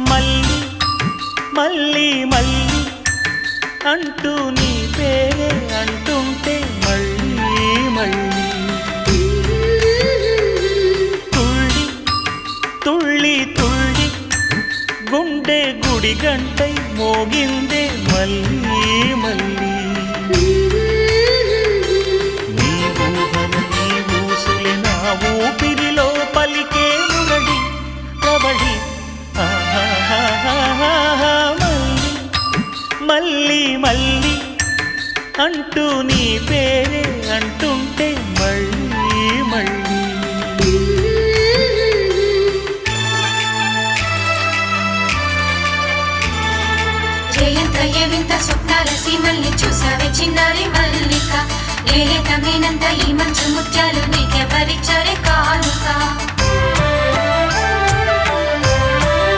మళ్ళీ మళ్ళీ మళ్ళీ అంటూ నీ పేరే అంటుంటే మళ్ళీ మళ్ళీ తుళ్ళి తుళ్ళి తుళ్ళి గుండె గుడి గంటై మోగిందే మళ్ళీ మళ్ళీ నీ ఊహల నీ ఊసులే నా ఊపిరిలో పలికే మురళి ప్రబడి మళ్ళీ మళ్ళీ అంటూ నీ పేరే అంటుంటే మళ్ళీ మళ్ళీ జయంతయ్య వింత స్వప్నాల సీమల్ని చూసావే చిన్నారి మల్లిక లేలేతమేనంత ఈ మంచు ముత్యాలు నీకెవరిచ్చరే కానుక